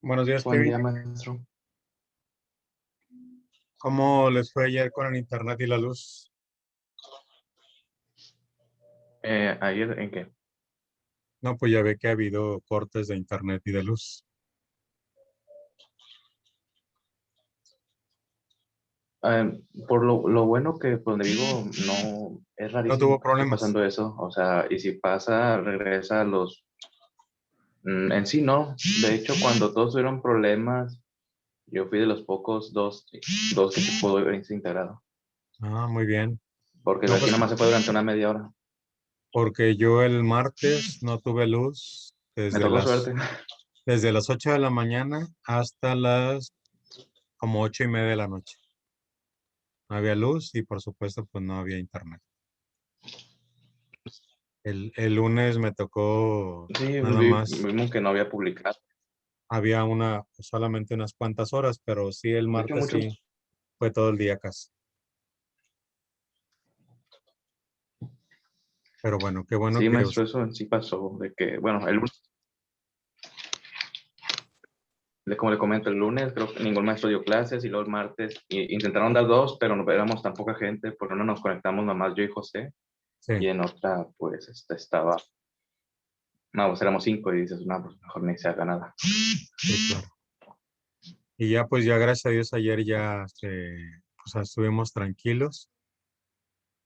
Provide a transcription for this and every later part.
Buenos días, Buen Kevin. día, maestro. ¿Cómo les fue ayer con el internet y la luz? ¿Ayer en qué? No, pues ya ve que ha habido cortes de internet y de luz. Por lo bueno que por donde vivo no es No rarísimo tuvo que esté problemas. pasando eso. O sea, y si pasa, regresa a los... en sí, no. De hecho, cuando todos tuvieron problemas, yo fui de los pocos dos que se pudo haberse integrado. Ah, muy bien. Porque No, aquí pues nomás se fue durante una media hora. porque yo el martes no tuve luz Me tocó suerte. desde las 8 de la mañana hasta las como 8:30 de la noche. No había luz y por supuesto pues no había internet. El lunes me tocó Sí, nada más, vimos que no había publicado. había solamente unas cuantas horas, pero sí el De hecho, martes mucho. sí fue todo el día casi. Pero bueno, qué bueno Sí, que maestro, eso en sí pasó. De que, bueno, como le comento, el lunes creo que ningún maestro dio clases y luego el martes intentaron dar dos, pero no éramos tan poca gente, por uno nos conectamos nomás yo y José, y sí, en otra pues estaba, no, pues éramos cinco y dices, no, pues mejor ni se haga nada. sí, claro. Y ya, pues ya gracias a Dios ayer ya pues, estuvimos tranquilos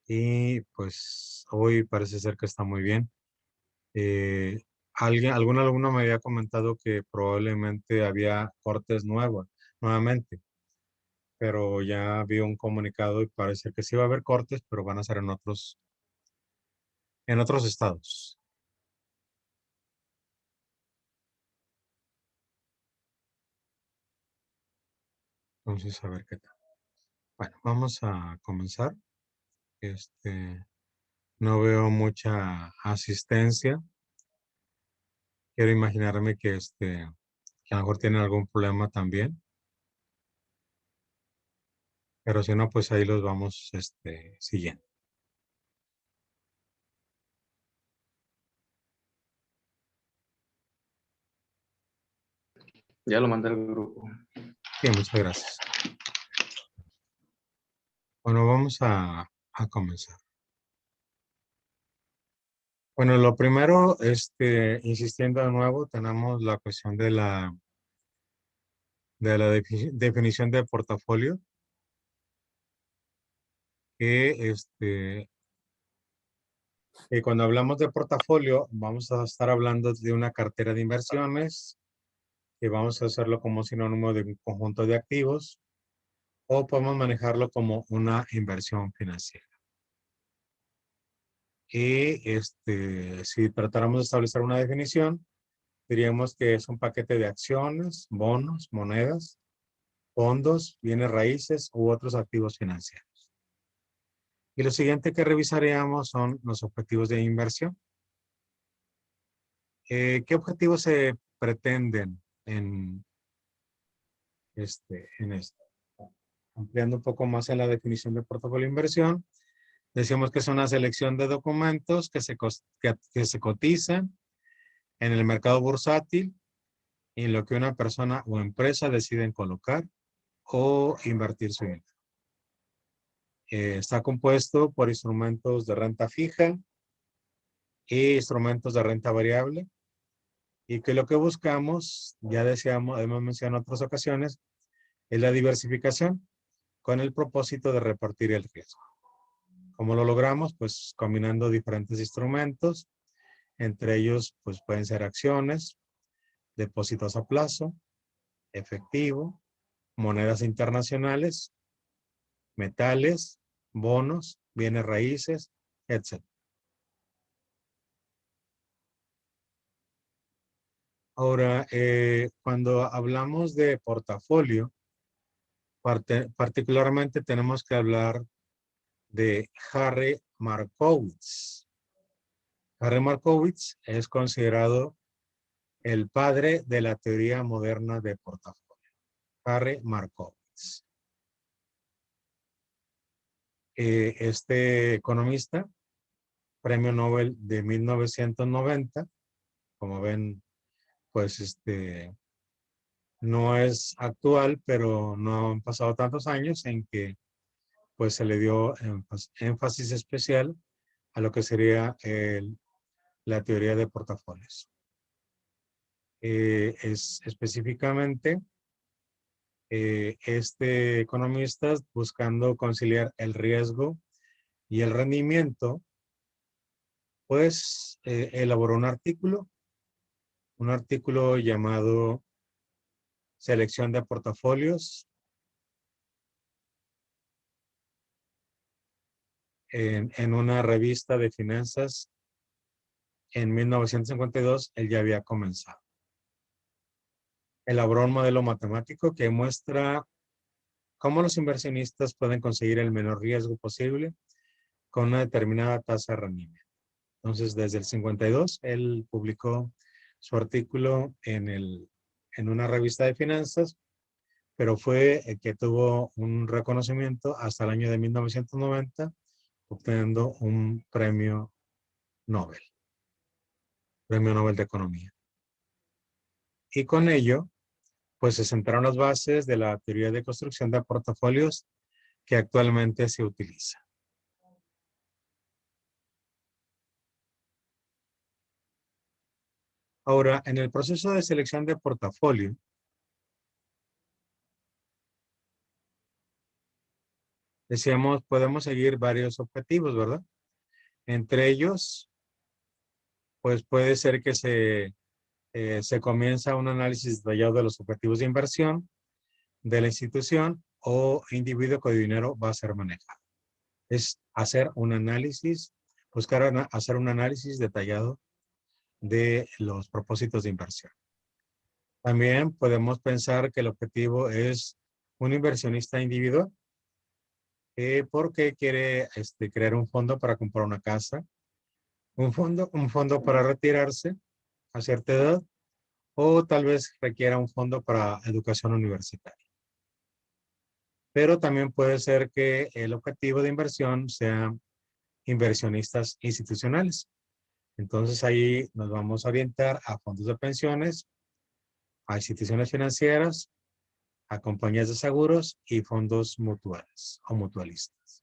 y pues hoy parece ser que está muy bien. Eh, algún alumno me había comentado que probablemente había cortes nuevamente, pero ya vi un comunicado y parece que sí va a haber cortes, pero van a ser en otros estados. Entonces, a ver qué tal. Bueno, vamos a comenzar. No veo mucha asistencia. Quiero imaginarme que a lo mejor tienen algún problema también, pero si no, pues ahí los vamos, siguiendo. Ya lo mandé al grupo. Sí, muchas gracias. Bueno, vamos a comenzar. Bueno, lo primero, insistiendo de nuevo, tenemos la cuestión de la definición de portafolio, que cuando hablamos de portafolio, vamos a estar hablando de una cartera de inversiones, que vamos a hacerlo como sinónimo de un conjunto de activos, o podemos manejarlo como una inversión financiera. Y si tratáramos de establecer una definición, diríamos que es un paquete de acciones, bonos, monedas, fondos, bienes raíces u otros activos financieros. Y lo siguiente que revisaríamos son los objetivos de inversión. ¿Qué objetivos se pretenden en esto? Ampliando un poco más en la definición de portafolio de inversión, decimos que es una selección de documentos que se cotizan en el mercado bursátil y en lo que una persona o empresa deciden colocar o invertir su dinero. Está compuesto por instrumentos de renta fija e instrumentos de renta variable, y que lo que buscamos, ya decíamos, hemos mencionado en otras ocasiones, es la diversificación con el propósito de repartir el riesgo. ¿Cómo lo logramos? Pues combinando diferentes instrumentos, entre ellos pues pueden ser acciones, depósitos a plazo, efectivo, monedas internacionales, metales, bonos, bienes raíces, etc. Ahora, cuando hablamos de portafolio, particularmente tenemos que hablar de Harry Markowitz. Harry Markowitz es considerado el padre de la teoría moderna de portafolio. Harry Markowitz. Este economista, premio Nobel de 1990, como ven, pues No es actual, pero no han pasado tantos años en que pues se le dio énfasis especial a lo que sería la teoría de portafolios. Es específicamente este economista, buscando conciliar el riesgo y el rendimiento, pues elaboró un artículo llamado Selección de portafolios en una revista de finanzas. En 1952 él ya había comenzado. Elaboró un modelo matemático que muestra cómo los inversionistas pueden conseguir el menor riesgo posible con una determinada tasa de rendimiento. Entonces, desde el 52, él publicó su artículo en una revista de finanzas, pero fue el que tuvo un reconocimiento hasta el año de 1990, obteniendo un premio Nobel de Economía. Y con ello, pues se sentaron las bases de la teoría de construcción de portafolios que actualmente se utiliza. Ahora, en el proceso de selección de portafolio, decíamos, podemos seguir varios objetivos, ¿verdad? Entre ellos, pues puede ser que se comienza un análisis detallado de los objetivos de inversión de la institución o individuo cuyo dinero va a ser manejado. Es hacer un análisis, hacer un análisis detallado de los propósitos de inversión. También podemos pensar que el objetivo es un inversionista individual porque quiere crear un fondo para comprar una casa, un fondo para retirarse a cierta edad, o tal vez requiera un fondo para educación universitaria. Pero también puede ser que el objetivo de inversión sea inversionistas institucionales. Entonces ahí nos vamos a orientar a fondos de pensiones, a instituciones financieras, a compañías de seguros y fondos mutuales o mutualistas.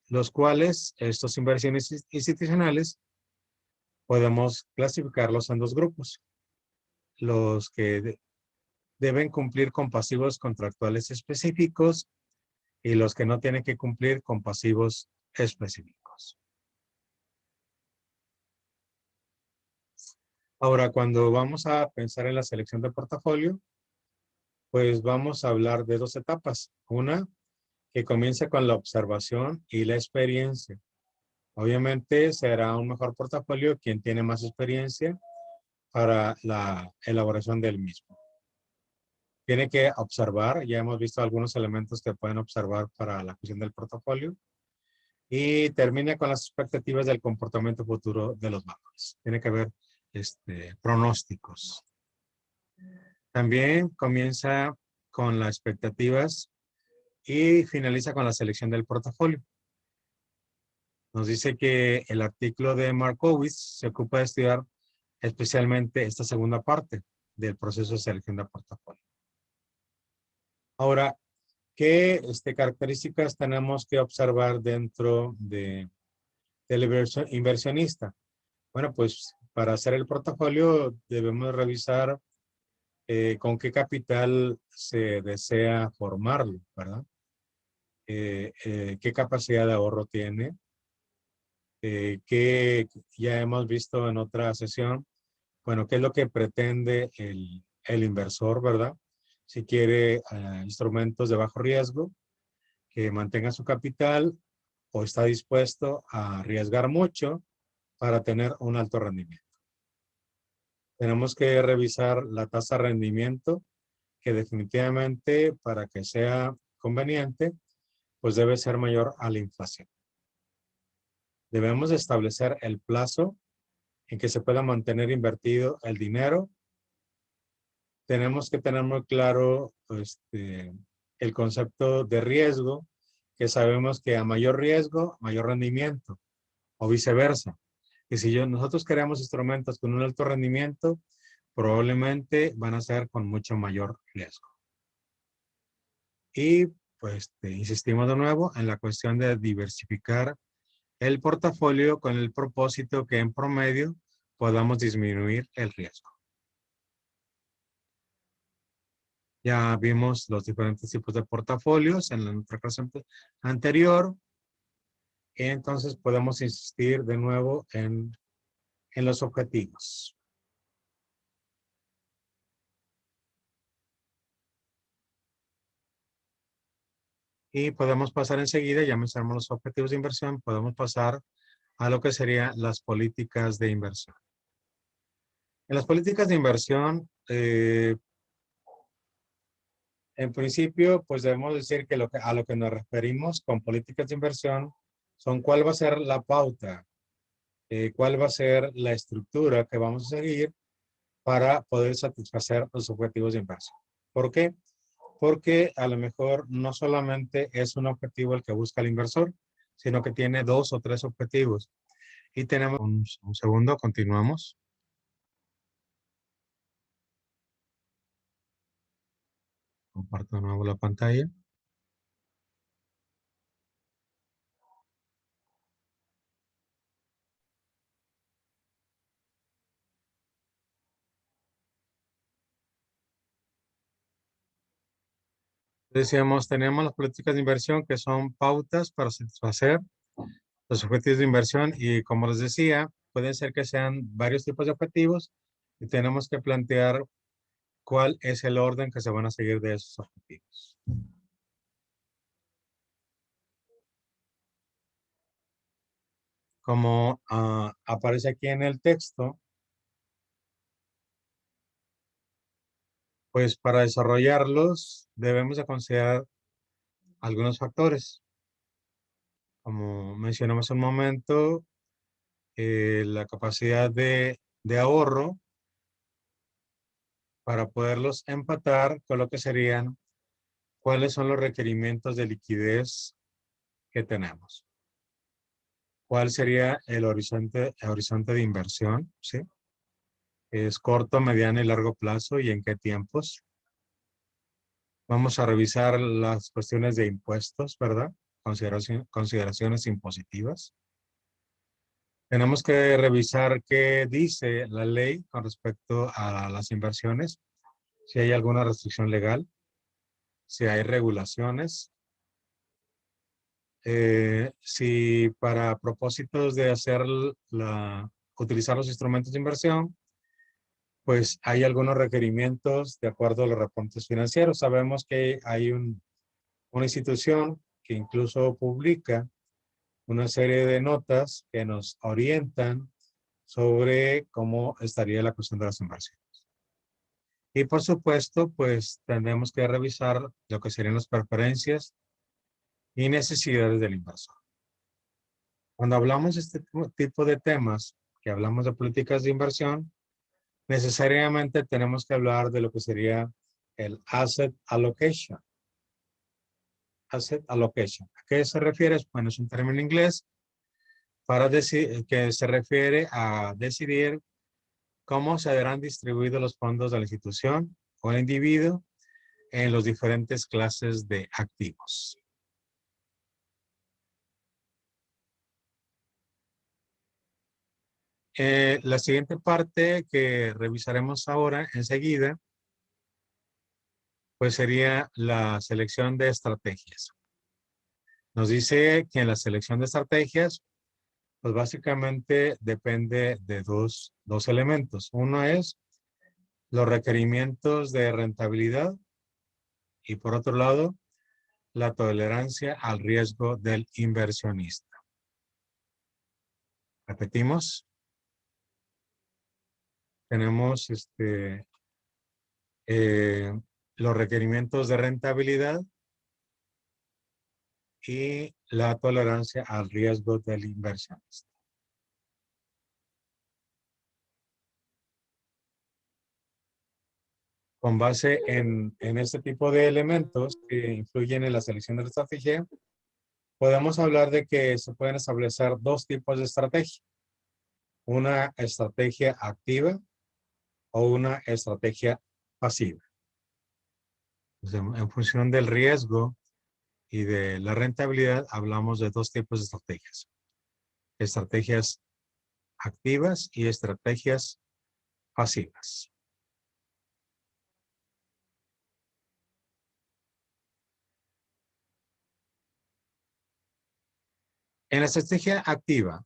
Los cuales estos inversiones institucionales podemos clasificarlos en dos grupos. Los que deben cumplir con pasivos contractuales específicos y los que no tienen que cumplir con pasivos específicos. Ahora, cuando vamos a pensar en la selección de portafolio, pues vamos a hablar de dos etapas. Una que comienza con la observación y la experiencia. Obviamente será un mejor portafolio quien tiene más experiencia para la elaboración del mismo. Tiene que observar, ya hemos visto algunos elementos que pueden observar para la cuestión del portafolio, y termina con las expectativas del comportamiento futuro de los valores. Tiene que haber pronósticos. También comienza con las expectativas y finaliza con la selección del portafolio. Nos dice que el artículo de Markowitz se ocupa de estudiar especialmente esta segunda parte del proceso de selección de portafolio. Ahora, ¿qué características tenemos que observar dentro del inversionista? Bueno, pues para hacer el portafolio debemos revisar con qué capital se desea formarlo, ¿verdad? Qué capacidad de ahorro tiene, que ya hemos visto en otra sesión, bueno, qué es lo que pretende el inversor, ¿verdad? Si quiere instrumentos de bajo riesgo, que mantenga su capital, o está dispuesto a arriesgar mucho para tener un alto rendimiento. Tenemos que revisar la tasa de rendimiento, que definitivamente para que sea conveniente, pues debe ser mayor a la inflación. Debemos establecer el plazo en que se pueda mantener invertido el dinero. Tenemos que tener muy claro el concepto de riesgo, que sabemos que a mayor riesgo, mayor rendimiento, o viceversa. Y si nosotros queremos instrumentos con un alto rendimiento, probablemente van a ser con mucho mayor riesgo. Y pues insistimos de nuevo en la cuestión de diversificar el portafolio con el propósito que en promedio podamos disminuir el riesgo. Ya vimos los diferentes tipos de portafolios en la nuestra clase anterior. Y entonces podemos insistir de nuevo en los objetivos. Y podemos pasar enseguida, ya mencionamos los objetivos de inversión, podemos pasar a lo que serían las políticas de inversión. En las políticas de inversión, en principio, pues debemos decir que, a lo que nos referimos con políticas de inversión son cuál va a ser la pauta, cuál va a ser la estructura que vamos a seguir para poder satisfacer los objetivos de inversión. ¿Por qué? Porque a lo mejor no solamente es un objetivo el que busca el inversor, sino que tiene 2 o 3 objetivos. Y tenemos un segundo, continuamos. Comparto de nuevo la pantalla. Decíamos, tenemos las políticas de inversión que son pautas para satisfacer los objetivos de inversión y como les decía, pueden ser que sean varios tipos de objetivos y tenemos que plantear cuál es el orden que se van a seguir de esos objetivos. Como aparece aquí en el texto, pues para desarrollarlos debemos de considerar algunos factores. Como mencionamos un momento, la capacidad de ahorro para poderlos empatar con lo que serían cuáles son los requerimientos de liquidez que tenemos. ¿Cuál sería el horizonte de inversión? ¿Sí? ¿Es corto, mediano y largo plazo y en qué tiempos? Vamos a revisar las cuestiones de impuestos, ¿verdad? Consideraciones impositivas. Tenemos que revisar qué dice la ley con respecto a las inversiones, si hay alguna restricción legal, si hay regulaciones, si para propósitos de utilizar los instrumentos de inversión, pues hay algunos requerimientos de acuerdo a los reportes financieros. Sabemos que hay una institución que incluso publica una serie de notas que nos orientan sobre cómo estaría la cuestión de las inversiones. Y por supuesto, pues tendremos que revisar lo que serían las preferencias y necesidades del inversor. Cuando hablamos de este tipo de temas, que hablamos de políticas de inversión, necesariamente tenemos que hablar de lo que sería el asset allocation. Asset allocation. ¿A qué se refiere? Bueno, es un término inglés para decir que se refiere a decidir cómo se verán distribuidos los fondos de la institución o el individuo en las diferentes clases de activos. La siguiente parte que revisaremos ahora enseguida, pues sería la selección de estrategias. Nos dice que en la selección de estrategias, pues básicamente depende de dos elementos. Uno es los requerimientos de rentabilidad y por otro lado, la tolerancia al riesgo del inversionista. Repetimos, tenemos los requerimientos de rentabilidad y la tolerancia al riesgo del inversionista. Con base en este tipo de elementos que influyen en la selección de la estrategia, podemos hablar de que se pueden establecer 2 tipos de estrategia. Una estrategia activa o una estrategia pasiva. Entonces, en función del riesgo y de la rentabilidad, hablamos de dos tipos de estrategias. Estrategias activas y estrategias pasivas. En la estrategia activa,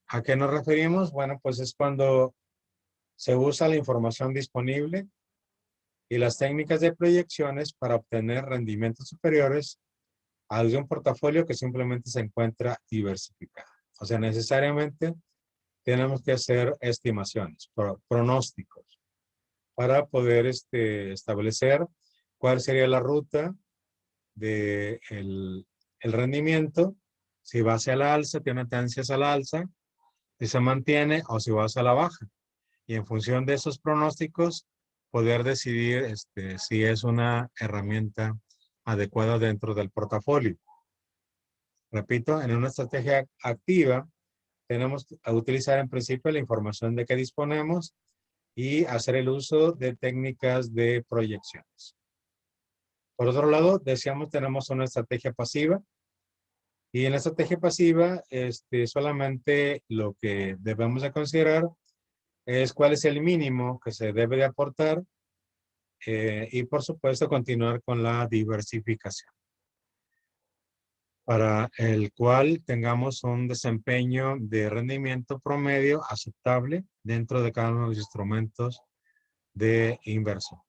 ¿a qué nos referimos? Bueno, pues es cuando se usa la información disponible y las técnicas de proyecciones para obtener rendimientos superiores al de un portafolio que simplemente se encuentra diversificado. O sea, necesariamente tenemos que hacer estimaciones, pronósticos, para poder establecer cuál sería la ruta del el rendimiento, si va hacia la alza, tiene tendencias a la alza, si se mantiene o si va hacia la baja. Y en función de esos pronósticos, poder decidir si es una herramienta adecuada dentro del portafolio. Repito, en una estrategia activa, tenemos que utilizar en principio la información de que disponemos y hacer el uso de técnicas de proyecciones. Por otro lado, decíamos, tenemos una estrategia pasiva. Y en la estrategia pasiva, solamente lo que debemos de considerar es cuál es el mínimo que se debe de aportar y, por supuesto, continuar con la diversificación, para el cual tengamos un desempeño de rendimiento promedio aceptable dentro de cada uno de los instrumentos de inversión.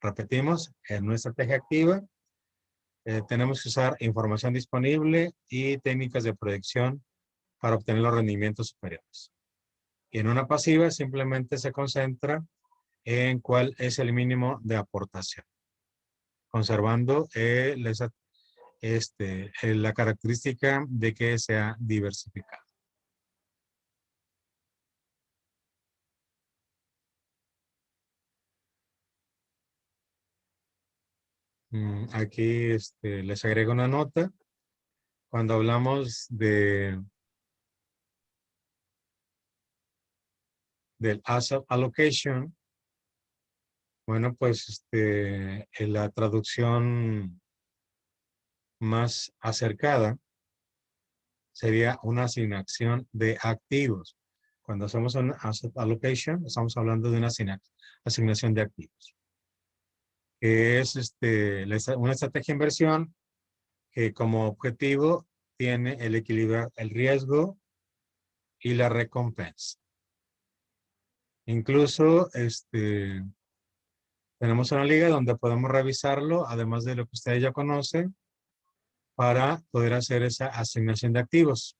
Repetimos, en nuestra estrategia activa tenemos que usar información disponible y técnicas de proyección para obtener los rendimientos superiores. Y en una pasiva simplemente se concentra en cuál es el mínimo de aportación, conservando la característica de que sea diversificado. Aquí les agrego una nota. Cuando hablamos del asset allocation, bueno, pues en la traducción más acercada sería una asignación de activos. Cuando hacemos un asset allocation, estamos hablando de una asignación de activos. Que es una estrategia de inversión que como objetivo tiene el equilibrar el riesgo y la recompensa. Incluso tenemos una liga donde podemos revisarlo, además de lo que ustedes ya conocen, para poder hacer esa asignación de activos.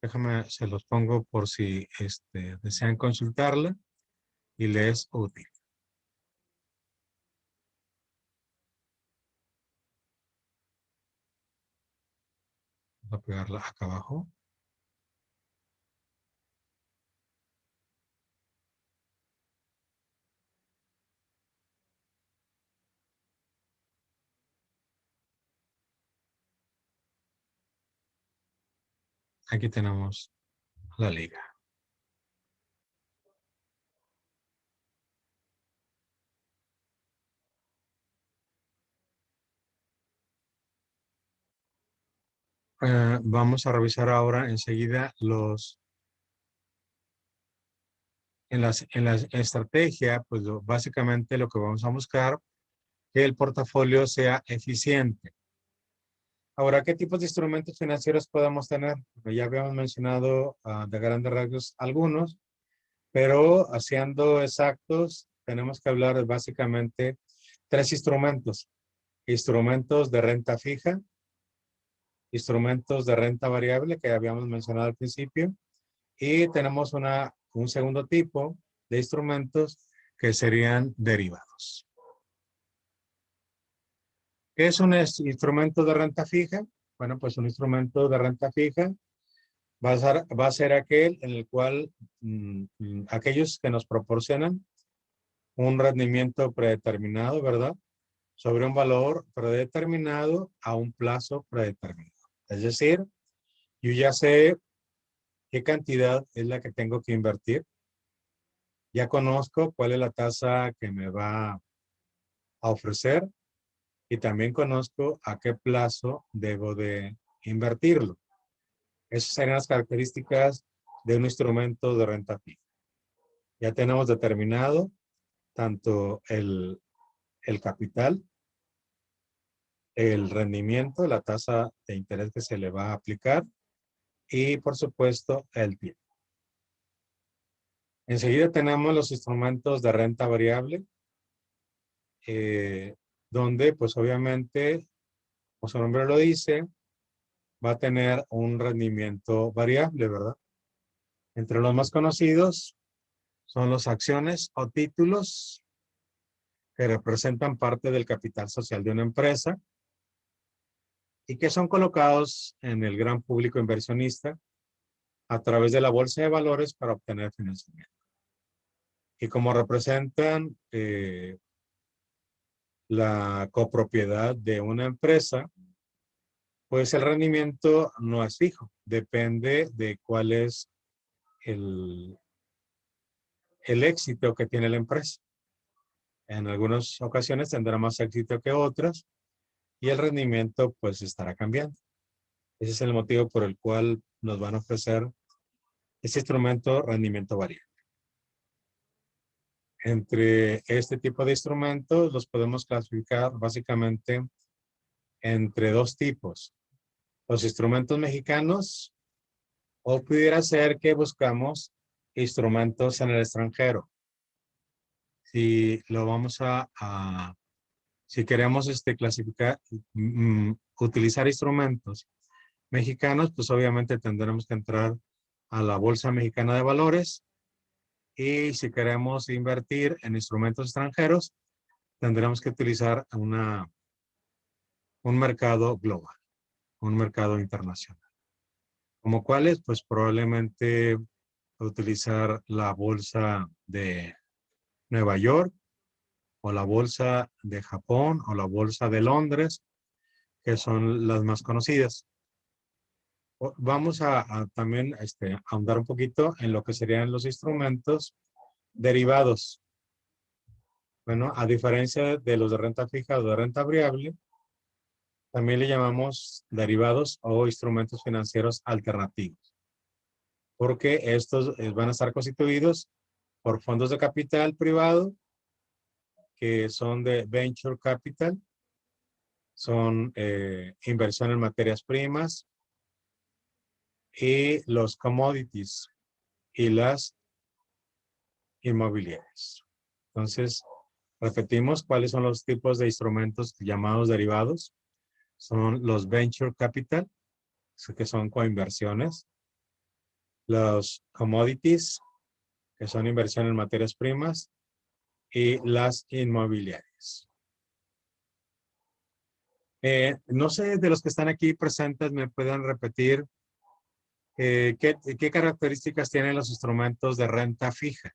Déjame, se los pongo por si desean consultarla y les es útil. Voy a pegarla acá abajo. Aquí tenemos la liga. Vamos a revisar ahora enseguida en la estrategia, pues básicamente lo que vamos a buscar, que el portafolio sea eficiente. Ahora, ¿qué tipos de instrumentos financieros podemos tener? Ya habíamos mencionado de grandes rasgos algunos, pero siendo exactos, tenemos que hablar de básicamente tres instrumentos. Instrumentos de renta fija, instrumentos de renta variable que habíamos mencionado al principio, y tenemos un segundo tipo de instrumentos que serían derivados. ¿Qué es un instrumento de renta fija? Bueno, pues un instrumento de renta fija va a ser aquel en el cual aquellos que nos proporcionan un rendimiento predeterminado, ¿verdad? Sobre un valor predeterminado a un plazo predeterminado. Es decir, yo ya sé qué cantidad es la que tengo que invertir. Ya conozco cuál es la tasa que me va a ofrecer y también conozco a qué plazo debo de invertirlo. Esas serían las características de un instrumento de renta fija. Ya tenemos determinado tanto el capital, el rendimiento, la tasa de interés que se le va a aplicar y, por supuesto, el tiempo. Enseguida tenemos los instrumentos de renta variable, donde, pues, obviamente, como su nombre lo dice, va a tener un rendimiento variable, ¿verdad? Entre los más conocidos son las acciones o títulos que representan parte del capital social de una empresa y que son colocados en el gran público inversionista a través de la bolsa de valores para obtener financiamiento. Y como representan la copropiedad de una empresa, pues el rendimiento no es fijo, depende de cuál es el éxito que tiene la empresa. En algunas ocasiones tendrá más éxito que otras y el rendimiento pues estará cambiando. Ese es el motivo por el cual nos van a ofrecer este instrumento rendimiento variable. Entre este tipo de instrumentos los podemos clasificar básicamente entre dos tipos. Los instrumentos mexicanos o pudiera ser que buscamos instrumentos en el extranjero. Si lo vamos si queremos clasificar, utilizar instrumentos mexicanos, pues obviamente tendremos que entrar a la Bolsa Mexicana de Valores. Y si queremos invertir en instrumentos extranjeros, tendremos que utilizar un mercado global, un mercado internacional. ¿Como cuáles? Pues probablemente utilizar la bolsa de Nueva York o la bolsa de Japón o la bolsa de Londres, que son las más conocidas. Vamos a también ahondar un poquito en lo que serían los instrumentos derivados. Bueno, a diferencia de los de renta fija o de renta variable, también le llamamos derivados o instrumentos financieros alternativos, porque estos van a estar constituidos por fondos de capital privado, que son de venture capital, son inversión en materias primas y los commodities y las inmobiliarias. Entonces, repetimos cuáles son los tipos de instrumentos llamados derivados. Son los venture capital, que son coinversiones, los commodities, que son inversión en materias primas, y las inmobiliarias. No sé, de los que están aquí presentes, me pueden repetir qué características tienen los instrumentos de renta fija.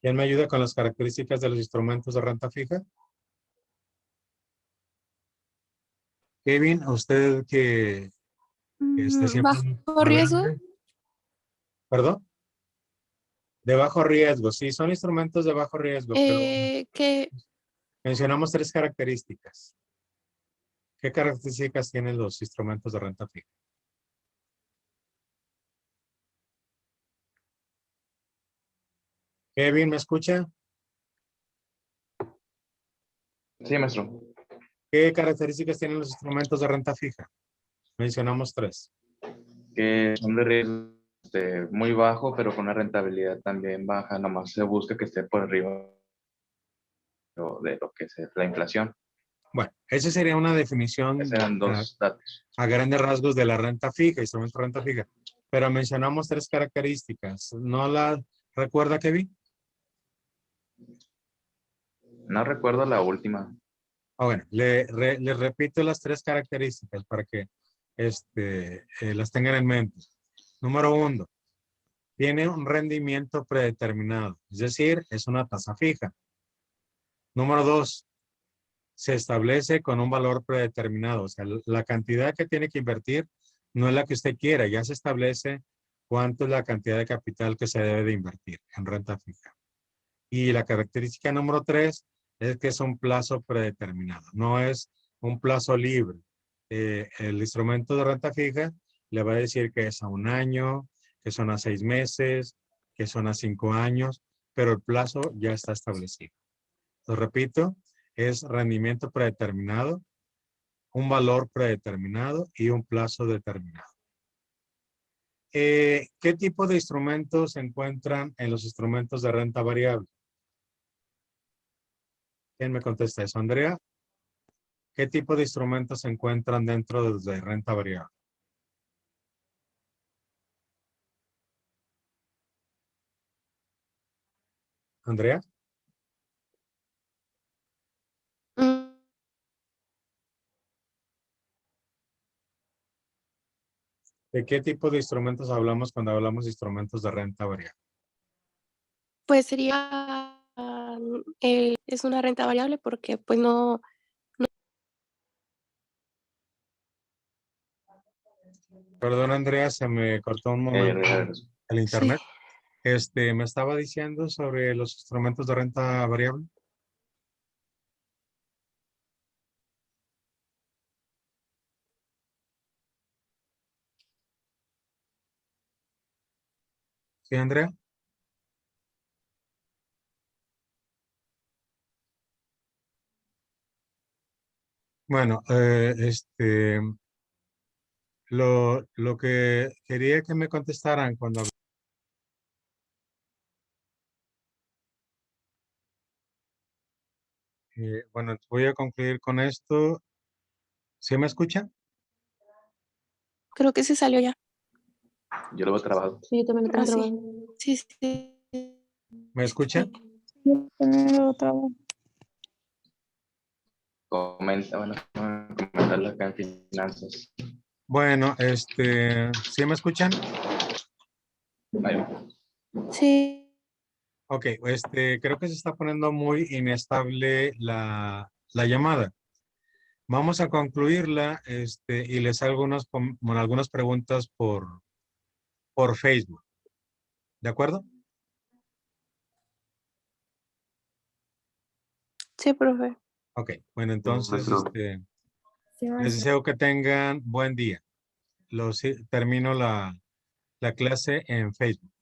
¿Quién me ayuda con las características de los instrumentos de renta fija? Kevin, usted que siempre... Bajo riesgo. ¿Perdón? De bajo riesgo, sí, son instrumentos de bajo riesgo, pero Que mencionamos tres características. ¿Qué características tienen los instrumentos de renta fija? Kevin, ¿me escucha? Sí, maestro. ¿Qué características tienen los instrumentos de renta fija? Mencionamos tres. Que son de riesgo muy bajo, pero con una rentabilidad también baja. Nomás se busca que esté por arriba de lo que es la inflación. Bueno, esa sería una definición Esos eran dos datos. a grandes rasgos de la renta fija, instrumento de renta fija. Pero mencionamos tres características. ¿No la recuerda, Kevin? No recuerdo la última. Bueno, le repito las tres características para que las tengan en mente. Número uno, tiene un rendimiento predeterminado, es decir, es una tasa fija. Número dos, se establece con un valor predeterminado, o sea, la cantidad que tiene que invertir no es la que usted quiera, ya se establece cuánto es la cantidad de capital que se debe de invertir en renta fija. Y la característica número 3 es que es un plazo predeterminado, no es un plazo libre. El instrumento de renta fija le va a decir que es a 1 año, que son a 6 meses, que son a 5 años, pero el plazo ya está establecido. Lo repito, es rendimiento predeterminado, un valor predeterminado y un plazo determinado. ¿Qué tipo de instrumentos se encuentran en los instrumentos de renta variable? ¿Quién me contesta eso? Andrea, ¿qué tipo de instrumentos se encuentran dentro de renta variable? Andrea, Mm, ¿de qué tipo de instrumentos hablamos cuando hablamos de instrumentos de renta variable? Pues sería, es una renta variable porque pues no, Perdón, Andrea, se me cortó un momento el sí, internet. Me estaba diciendo sobre los instrumentos de renta variable. ¿Sí, Andrea? Bueno, lo que quería que me contestaran cuando... bueno, voy a concluir con esto. ¿Sí me escucha? creo que se salió ya. Yo lo veo trabajado. Sí, yo también lo tengo Ah, sí. trabado. Sí, sí. ¿Me escucha? Yo también lo trabo. Comenta, bueno, comentarlo acá en finanzas. Bueno, ¿sí me escuchan? Ahí va. Sí. Ok, creo que se está poniendo muy inestable la llamada. Vamos a concluirla, y les hago algunas preguntas por Facebook. ¿De acuerdo? Sí, profe. Ok, bueno, entonces, Maestro. Sí, les maestro. deseo que tengan buen día. Termino la clase en Facebook.